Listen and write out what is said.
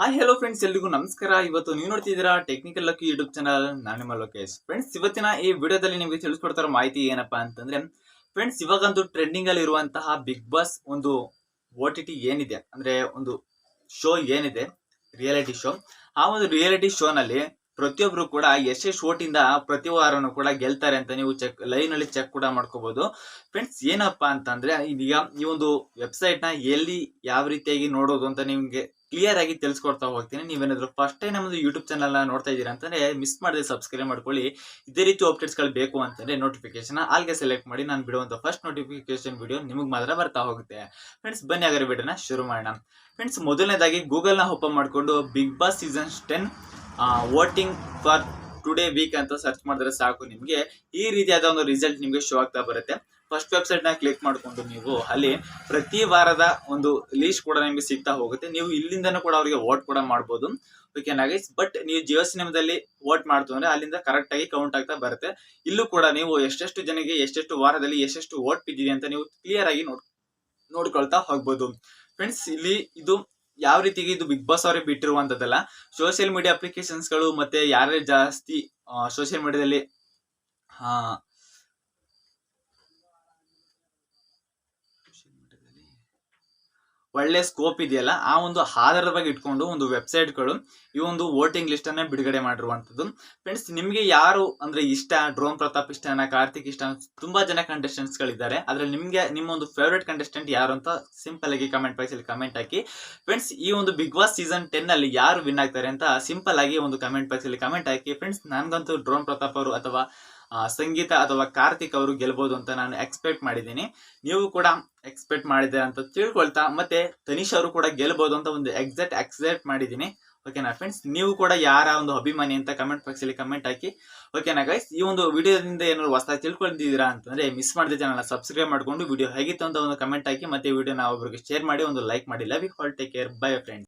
Hi hello friends, ಎಲ್ರಿಗೂ ನಮಸ್ಕಾರ. ಇವತ್ತು ನೀವು ನೋಡ್ತಿದ್ದೀರಾ ಟೆಕ್ನಿಕಲ್ ಲಕ್ಕಿ ಯೂಟ್ಯೂಬ್ ಚಾನಲ್. ನಾನು ನಿಮ್ಮ ಲೋಕೇಶ್. ಫ್ರೆಂಡ್ಸ್, ಇವತ್ತಿನ ಈ ವಿಡಿಯೋದಲ್ಲಿ ನಿಮಗೆ ತಿಳಿಸ್ಕೊಡ್ತಾರೋ ಮಾಹಿತಿ ಏನಪ್ಪಾ ಅಂತಂದ್ರೆ, ಫ್ರೆಂಡ್ಸ್, ಇವಾಗಂತೂ ಟ್ರೆಂಡಿಂಗ್ ಅಲ್ಲಿ ಇರುವಂತಹ ಬಿಗ್ ಬಾಸ್ ಒಂದು OTT ಏನಿದೆ, ಅಂದ್ರೆ ಒಂದು ಶೋ ಏನಿದೆ, ರಿಯಾಲಿಟಿ ಶೋ. ಆ ಒಂದು ರಿಯಾಲಿಟಿ ಶೋನಲ್ಲಿ ಪ್ರತಿಯೊಬ್ರು ಕೂಡ ಎಷ್ಟೆಷ್ಟು ಓಟಿಂದ ಪ್ರತಿ ವಾರನೂ ಕೂಡ ಗೆಲ್ತಾರೆ ಅಂತ ನೀವು ಲೈವ್ ನಲ್ಲಿ ಚೆಕ್ ಕೂಡ ಮಾಡ್ಕೋಬಹುದು. ಫ್ರೆಂಡ್ಸ್, ಏನಪ್ಪಾ ಅಂತಂದ್ರೆ, ಇದೀಗ ಈ ಒಂದು ವೆಬ್ಸೈಟ್ ನ ಎಲ್ಲಿ ಯಾವ ರೀತಿಯಾಗಿ ನೋಡೋದು ಅಂತ ನಿಮ್ಗೆ ಕ್ಲಿಯರ್ ಆಗಿ ತಿಳಿಸ್ಕೊಡ್ತಾ ಹೋಗ್ತೀನಿ. ನೀವೇನಾದ್ರು ಫಸ್ಟ್ ಟೈಮ್ ನಮ್ಮದು ಯೂಟ್ಯೂಬ್ ಚಾನಲ್ ನೋಡ್ತಾ ಇದ್ದೀರಾ ಅಂತಂದ್ರೆ ಮಿಸ್ ಮಾಡದೆ ಸಬ್ಸ್ಕ್ರೈಬ್ ಮಾಡ್ಕೊಳ್ಳಿ. ಇದೇ ರೀತಿ ಅಪ್ಡೇಟ್ಸ್ ಗಳು ಬೇಕು ಅಂತಂದ್ರೆ ನೋಟಿಫಿಕೇಶನ್ ಆಲ್ಗೆ ಸೆಲೆಕ್ಟ್ ಮಾಡಿ. ನಾನು ಬಿಡುವಂತ ಫಸ್ಟ್ ನೋಟಿಫಿಕೇಶನ್ ವಿಡಿಯೋ ನಿಮಗೆ ಮಾತ್ರ ಬರ್ತಾ ಹೋಗುತ್ತೆ. ಫ್ರೆಂಡ್ಸ್, ಬನ್ನಿ ಹಾಗಾದ್ರೆ ವಿಡಿಯೋನ ಶುರು ಮಾಡೋಣ. ಫ್ರೆಂಡ್ಸ್, ಮೊದಲನೇದಾಗಿ ಗೂಗಲ್ ನ ಓಪನ್ ಮಾಡಿಕೊಂಡು Bigg Boss season 10 voting for today week ಅಂತ ಸರ್ಚ್ ಮಾಡಿದ್ರೆ ಸಾಕು. ನಿಮಗೆ ಈ ರೀತಿಯಾದ ಒಂದು ರಿಸಲ್ಟ್ ನಿಮಗೆ ಶೋ ಆಗ್ತಾ ಬರುತ್ತೆ. ಫಸ್ಟ್ ವೆಬ್ಸೈಟ್ ನ ಕ್ಲಿಕ್ ಮಾಡ್ಕೊಂಡು ನೀವು ಅಲ್ಲಿ ಪ್ರತಿ ವಾರದ ಒಂದು ಲೀಸ್ಟ್ ಕೂಡ ನಿಮಗೆ ಸಿಗ್ತಾ ಹೋಗುತ್ತೆ. ನೀವು ಇಲ್ಲಿಂದನೂ ಕೂಡ ಅವರಿಗೆ ವೋಟ್ ಕೂಡ ಮಾಡಬಹುದು. ಓಕೆನಾ ಗೈಸ್? ಬಟ್ ನೀವು ಜಿಯೋ ಸಿನಿಮಾದಲ್ಲಿ ವೋಟ್ ಮಾಡ್ತು ಅಂದ್ರೆ ಅಲ್ಲಿಂದ ಕರೆಕ್ಟ್ ಆಗಿ ಕೌಂಟ್ ಆಗ್ತಾ ಬರುತ್ತೆ. ಇಲ್ಲೂ ಕೂಡ ನೀವು ಎಷ್ಟೆಷ್ಟು ಜನಗೆ ಎಷ್ಟೆಷ್ಟು ವಾರದಲ್ಲಿ ಎಷ್ಟೆಷ್ಟು ವೋಟ್ ಬಿದ್ದಿದೆ ಅಂತ ನೀವು ಕ್ಲಿಯರ್ ಆಗಿ ನೋಡ್ಕೊಳ್ತಾ ಹೋಗ್ಬೋದು. ಫ್ರೆಂಡ್ಸ್, ಇಲ್ಲಿ ಇದು ಯಾವ ರೀತಿಗೆ ಇದು ಬಿಗ್ ಬಾಸ್ ಅವರೇ ಬಿಟ್ಟಿರುವಂತದ್ದಲ್ಲ. ಸೋಷಿಯಲ್ ಮೀಡಿಯಾ ಅಪ್ಲಿಕೇಶನ್ಸ್ ಗಳು ಮತ್ತೆ ಯಾರೇ ಜಾಸ್ತಿ ಸೋಷಿಯಲ್ ಮೀಡಿಯಾದಲ್ಲಿ ಒಳ್ಳೆ ಸ್ಕೋಪ್ ಇದೆಯಲ್ಲ, ಆ ಒಂದು ಆಧಾರದ ಬಗ್ಗೆ ಇಟ್ಕೊಂಡು ಒಂದು ವೆಬ್ಸೈಟ್ಗಳು ಈ ಒಂದು ವೋಟಿಂಗ್ ಲಿಸ್ಟ್ ಅನ್ನ ಬಿಡುಗಡೆ ಮಾಡಿರುವಂತದ್ದು. ಫ್ರೆಂಡ್ಸ್, ನಿಮ್ಗೆ ಯಾರು ಅಂದ್ರೆ ಇಷ್ಟ? ಡ್ರೋನ್ ಪ್ರತಾಪ್ ಇಷ್ಟನಾ? ಕಾರ್ತಿಕ್ ಇಷ್ಟ? ತುಂಬಾ ಜನ ಕಂಟೆಸ್ಟೆಂಟ್ಸ್ ಗಳಿದ್ದಾರೆ. ಅದ್ರಲ್ಲಿ ನಿಮ್ಗೆ ನಿಮ್ಮ ಒಂದು ಫೇವರೇಟ್ ಕಂಟೆಸ್ಟೆಂಟ್ ಯಾರು ಅಂತ ಸಿಂಪಲ್ ಆಗಿ ಕಮೆಂಟ್ ಬಾಕ್ಸ್ ಅಲ್ಲಿ ಕಮೆಂಟ್ ಹಾಕಿ. ಫ್ರೆಂಡ್ಸ್, ಈ ಒಂದು ಬಿಗ್ ಬಾಸ್ ಸೀಸನ್ 10 ಅಲ್ಲಿ ಯಾರು ವಿನ್ ಆಗ್ತಾರೆ ಅಂತ ಸಿಂಪಲ್ ಆಗಿ ಒಂದು ಕಮೆಂಟ್ ಬಾಕ್ಸ್ ಅಲ್ಲಿ ಕಮೆಂಟ್ ಹಾಕಿ. ಫ್ರೆಂಡ್ಸ್, ನನ್ಗಂತೂ ಡ್ರೋನ್ ಪ್ರತಾಪ್ ಅವರು ಅಥವಾ ಸಂಗೀತ ಅಥವಾ ಕಾರ್ತಿಕ್ ಅವರು ಗೆಲ್ಬಹುದು ಅಂತ ನಾನು ಎಕ್ಸ್ಪೆಕ್ಟ್ ಮಾಡಿದ್ದೀನಿ. ನೀವು ಕೂಡ ಎಕ್ಸ್ಪೆಕ್ಟ್ ಮಾಡಿದ್ದಾರೆ ಅಂತ ತಿಳ್ಕೊಳ್ತಾ, ಮತ್ತೆ ತನಿಷ್ ಅವರು ಕೂಡ ಗೆಲ್ಬಹುದು ಅಂತ ಒಂದು ಎಕ್ಸೆಪ್ಟ್ ಮಾಡಿದ್ದೀನಿ. ಓಕೆನಾ ಫ್ರೆಂಡ್ಸ್? ನೀವು ಕೂಡ ಯಾರ ಒಂದು ಅಭಿಮಾನಿ ಅಂತ ಕಮೆಂಟ್ ಬಾಕ್ಸ್ ಅಲ್ಲಿ ಕಮೆಂಟ್ ಹಾಕಿ. ಓಕೆನಾ ಗೈಸ್? ಈ ಒಂದು ವಿಡಿಯೋದಿಂದ ಏನಾದ್ರು ಹೊಸದಾಗಿ ತಿಳ್ಕೊಂಡಿದ್ದೀರಾ ಅಂತಂದ್ರೆ ಮಿಸ್ ಮಾಡದೆ ಚಾನಲ್ ಸಬ್ಸ್ಕ್ರೈಬ್ ಮಾಡ್ಕೊಂಡು ವಿಡಿಯೋ ಹೇಗಿತ್ತು ಅಂತ ಒಂದು ಕಮೆಂಟ್ ಹಾಕಿ. ಮತ್ತೆ ವಿಡಿಯೋನ ಒಬ್ಬರಿಗೆ ಶೇರ್ ಮಾಡಿ, ಒಂದು ಲೈಕ್ ಮಾಡಿ. Love you all, take care, bye friends.